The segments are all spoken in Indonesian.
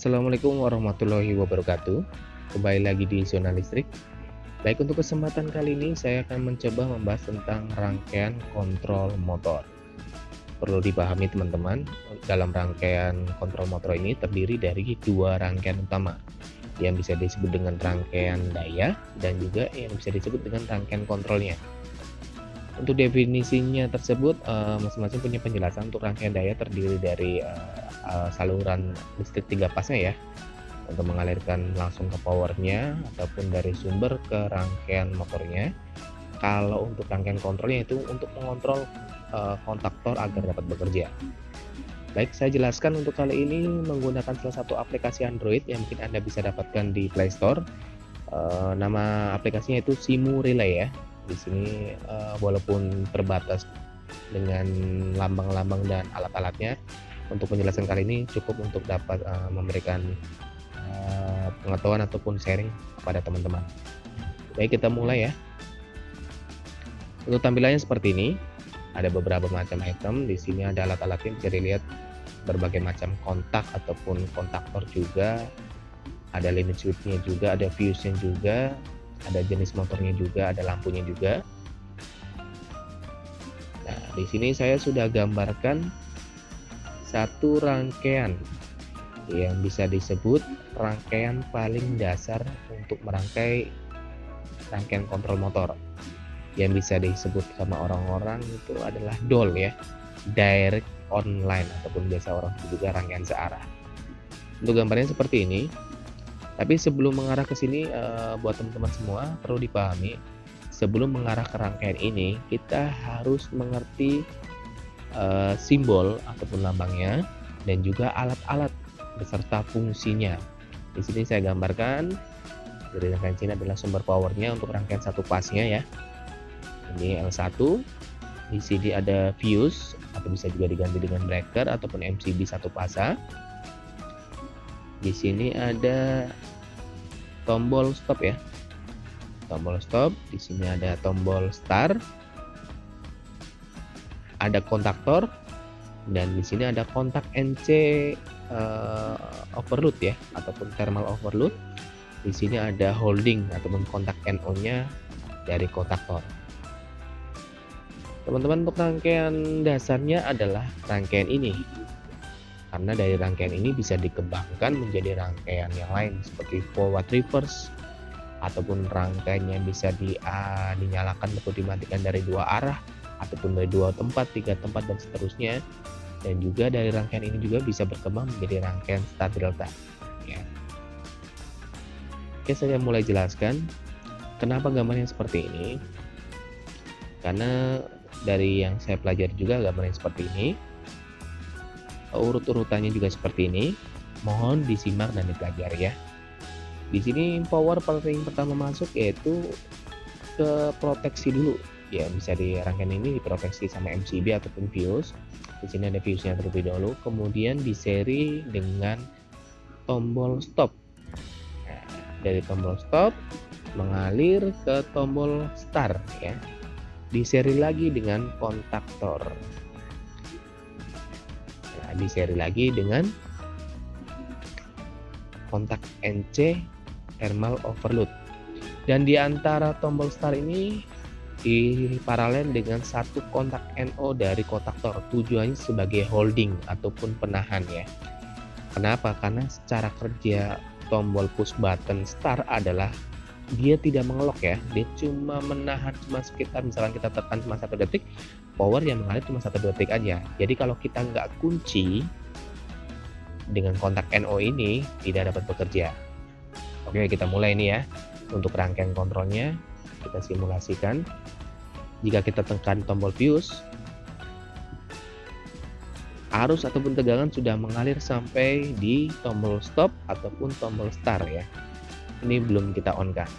Assalamualaikum warahmatullahi wabarakatuh. Kembali lagi di Zona Listrik. Baik, untuk kesempatan kali ini saya akan mencoba membahas tentang rangkaian kontrol motor. Perlu dipahami teman-teman, dalam rangkaian kontrol motor ini terdiri dari dua rangkaian utama yang bisa disebut dengan rangkaian daya dan juga yang bisa disebut dengan rangkaian kontrolnya. Untuk definisinya tersebut masing-masing punya penjelasan. Untuk rangkaian daya terdiri dari saluran listrik 3 pasnya ya, untuk mengalirkan langsung ke powernya ataupun dari sumber ke rangkaian motornya. Kalau untuk rangkaian kontrolnya itu untuk mengontrol kontaktor agar dapat bekerja. Baik, saya jelaskan untuk kali ini menggunakan salah satu aplikasi Android yang mungkin Anda bisa dapatkan di Play Store. Nama aplikasinya itu Simu Relay ya. Di sini walaupun terbatas dengan lambang-lambang dan alat-alatnya, untuk penjelasan kali ini cukup untuk dapat memberikan pengetahuan ataupun sharing kepada teman-teman. Baik, kita mulai ya. Untuk tampilannya seperti ini. Ada beberapa macam item. Di sini ada alat-alatnya, bisa dilihat berbagai macam kontak ataupun kontaktor juga. Ada limit switch-nya juga, ada fuse-nya juga, ada jenis motornya juga, ada lampunya juga. Nah, di sini saya sudah gambarkan satu rangkaian yang bisa disebut rangkaian paling dasar untuk merangkai rangkaian kontrol motor, yang bisa disebut sama orang-orang itu adalah DOL ya, direct online, ataupun biasa orang sebut juga rangkaian searah. Untuk gambarnya seperti ini. Tapi sebelum mengarah ke sini, buat teman-teman semua perlu dipahami, sebelum mengarah ke rangkaian ini kita harus mengerti simbol ataupun lambangnya dan juga alat-alat beserta fungsinya. Di sini saya gambarkan dari rangkaian sini adalah sumber powernya untuk rangkaian satu pasnya ya. Ini L1. Di sini ada fuse atau bisa juga diganti dengan breaker ataupun MCB satu fasa. Di sini ada tombol stop ya. Tombol stop, di sini ada tombol start. Ada kontaktor dan di sini ada kontak NC overload ya, ataupun thermal overload. Di sini ada holding ataupun kontak NO-nya dari kontaktor. Teman-teman, untuk rangkaian dasarnya adalah rangkaian ini. Karena dari rangkaian ini bisa dikembangkan menjadi rangkaian yang lain seperti forward reverse, ataupun rangkaiannya bisa dinyalakan atau dimatikan dari dua arah, ataupun dari 2 tempat, 3 tempat dan seterusnya. Dan juga dari rangkaian ini juga bisa berkembang menjadi rangkaian start delta ya. Oke, saya mulai jelaskan kenapa gambarnya seperti ini. Karena dari yang saya pelajari juga gambarnya seperti ini, urut-urutannya juga seperti ini. Mohon disimak dan dipelajari ya. Di sini power paling pertama masuk yaitu ke proteksi dulu ya, bisa di rangkaian ini diproteksi sama MCB ataupun fuse. Di sini ada fuse-nya terlebih dahulu, kemudian diseri dengan tombol stop. Nah, dari tombol stop mengalir ke tombol start ya, diseri lagi dengan kontaktor. Nah, diseri lagi dengan kontak NC thermal overload. Dan di antara tombol start ini paralel dengan satu kontak NO dari kontaktor, tujuannya sebagai holding ataupun penahan ya. Kenapa? Karena secara kerja tombol push button start adalah dia tidak mengelok ya, dia cuma menahan cuma sekitar, misalkan kita tekan cuma 1 detik, power yang mengalir cuma 1 detik aja. Jadi kalau kita nggak kunci dengan kontak NO ini, tidak dapat bekerja. Oke, kita mulai nih ya. Untuk rangkaian kontrolnya kita simulasikan. Jika kita tekan tombol fuse, arus ataupun tegangan sudah mengalir sampai di tombol stop ataupun tombol start ya. Ini belum kita on kan.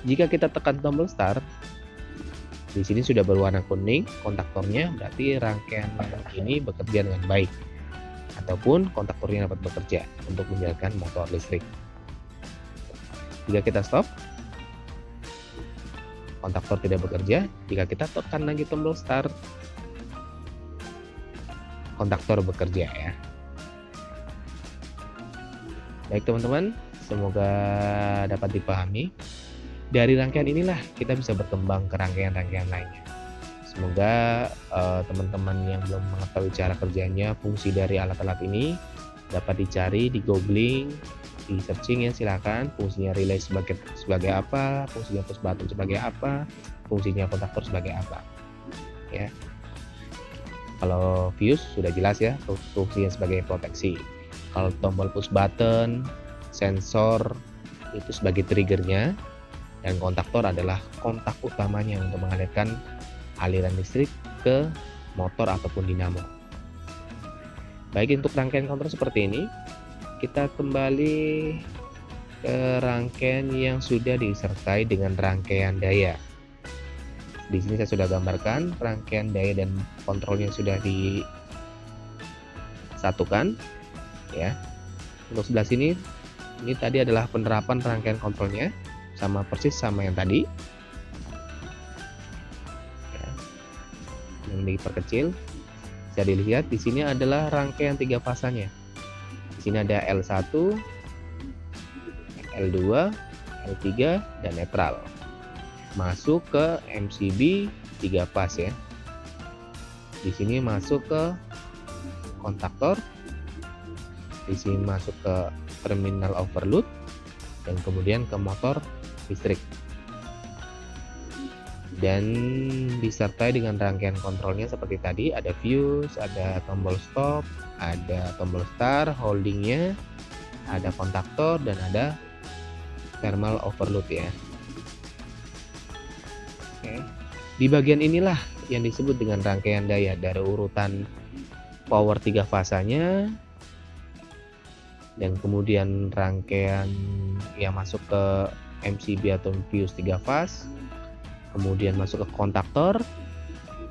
Jika kita tekan tombol start, di sini sudah berwarna kuning kontaktornya, berarti rangkaian ini bekerja dengan baik, ataupun kontaktornya dapat bekerja untuk menjalankan motor listrik. Jika kita stop, kontaktor tidak bekerja. Jika kita tekan lagi tombol start, kontaktor bekerja ya. Baik teman-teman, semoga dapat dipahami. Dari rangkaian inilah kita bisa berkembang ke rangkaian-rangkaian lainnya. Semoga teman-teman yang belum mengetahui cara kerjanya, fungsi dari alat-alat ini dapat dicari, di googling, di searching ya, silakan. Fungsinya relay sebagai apa, fungsinya push button sebagai apa, fungsinya kontaktor sebagai apa. Ya. Kalau fuse sudah jelas ya, fungsinya sebagai proteksi. Kalau tombol push button, sensor itu sebagai triggernya, dan kontaktor adalah kontak utamanya untuk mengalirkan aliran listrik ke motor ataupun dinamo. Baik, untuk rangkaian kontrol seperti ini, kita kembali ke rangkaian yang sudah disertai dengan rangkaian daya. Di sini saya sudah gambarkan rangkaian daya dan kontrolnya sudah disatukan ya. Untuk sebelah sini, ini tadi adalah penerapan rangkaian kontrolnya, sama persis sama yang tadi ya. Yang diperkecil bisa dilihat di sini adalah rangkaian 3 fasanya. Di sini ada L1, L2, L3 dan netral. Masuk ke MCB 3 fas ya. Di sini masuk ke kontaktor. Di sini masuk ke terminal overload dan kemudian ke motor listrik, dan disertai dengan rangkaian kontrolnya seperti tadi, ada fuse, ada tombol stop, ada tombol start, holdingnya, ada kontaktor, dan ada thermal overload ya. Oke. Di bagian inilah yang disebut dengan rangkaian daya, dari urutan power 3 fasanya, dan kemudian rangkaian yang masuk ke MCB atau fuse 3 fas, kemudian masuk ke kontaktor,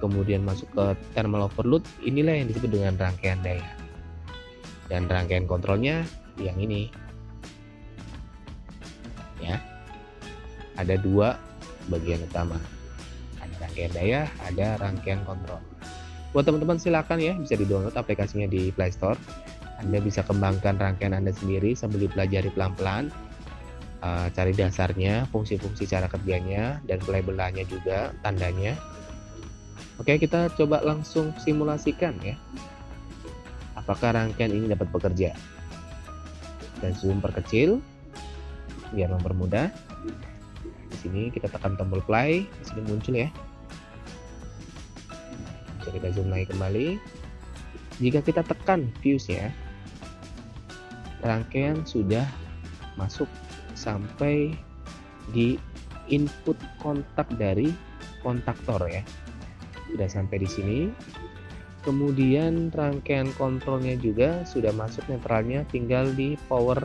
kemudian masuk ke thermal overload. Inilah yang disebut dengan rangkaian daya. Dan rangkaian kontrolnya yang ini ya. Ada 2 bagian utama, ada rangkaian daya, ada rangkaian kontrol. Buat teman-teman silakan ya, bisa di-download aplikasinya di Play Store. Anda bisa kembangkan rangkaian Anda sendiri sambil dipelajari pelan-pelan, cari dasarnya, fungsi-fungsi cara kerjanya, dan pelabelannya juga, tandanya. Oke, kita coba langsung simulasikan ya, apakah rangkaian ini dapat bekerja. Dan zoom perkecil biar mempermudah. Di sini kita tekan tombol play, di sini muncul ya. Bisa kita zoom lagi kembali. Jika kita tekan fuse ya, rangkaian sudah masuk sampai di input kontak dari kontaktor ya. Sudah sampai di sini. Kemudian rangkaian kontrolnya juga sudah masuk, netralnya tinggal di power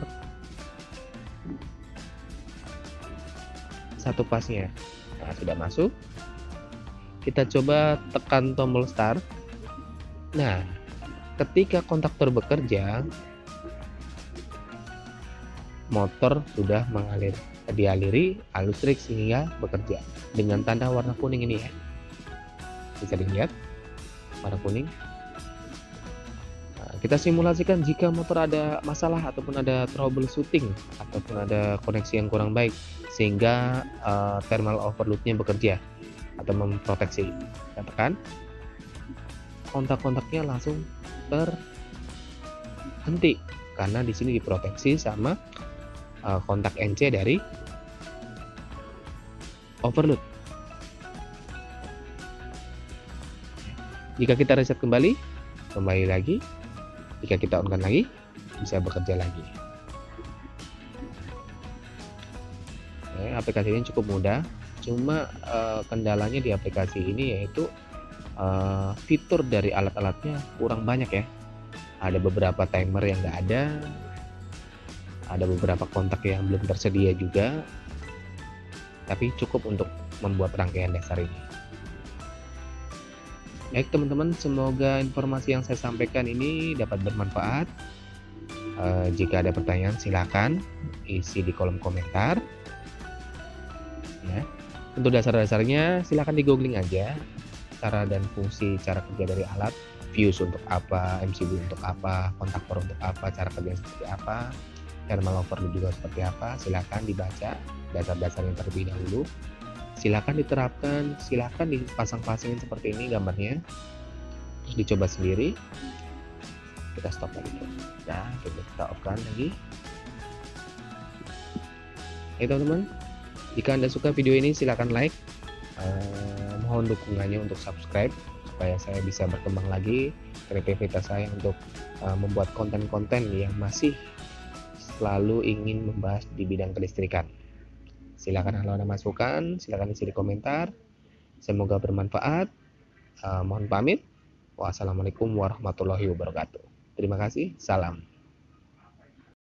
1 pasnya. Nah, sudah masuk. Kita coba tekan tombol start. Nah, ketika kontaktor bekerja, motor sudah dialiri arus listrik sehingga bekerja dengan tanda warna kuning ini ya. Bisa dilihat warna kuning. Nah, kita simulasikan jika motor ada masalah ataupun ada troubleshooting ataupun ada koneksi yang kurang baik sehingga thermal overloadnya bekerja atau memproteksi. Kita tekan, kontak-kontaknya langsung terhenti karena di sini diproteksi sama kontak NC dari overload. Jika kita reset kembali lagi. Jika kita on-kan lagi, bisa bekerja lagi. Aplikasi ini cukup mudah. Cuma kendalanya di aplikasi ini yaitu fitur dari alat-alatnya kurang banyak ya. Ada beberapa timer yang nggak ada beberapa kontak yang belum tersedia juga, tapi cukup untuk membuat rangkaian dasar ini. Baik teman-teman, semoga informasi yang saya sampaikan ini dapat bermanfaat. Jika ada pertanyaan silakan isi di kolom komentar ya. Untuk dasar-dasarnya silakan di googling aja, cara dan fungsi cara kerja dari alat, fuse untuk apa, MCB untuk apa, kontaktor untuk apa, cara kerja seperti apa. thermal overload juga seperti apa, silakan dibaca dasar-dasarnya terlebih dahulu. Silakan diterapkan, silakan dipasang-pasangin seperti ini gambarnya, terus dicoba sendiri. Kita stop lagi, nah kita off kan lagi. Oke teman-teman, jika Anda suka video ini silakan like, mohon dukungannya untuk subscribe supaya saya bisa berkembang lagi kreativitas saya untuk membuat konten-konten yang masih selalu ingin membahas di bidang kelistrikan. Silakan kalau ada masukan, silakan isi di komentar. Semoga bermanfaat. Mohon pamit. Wassalamualaikum warahmatullahi wabarakatuh. Terima kasih. Salam.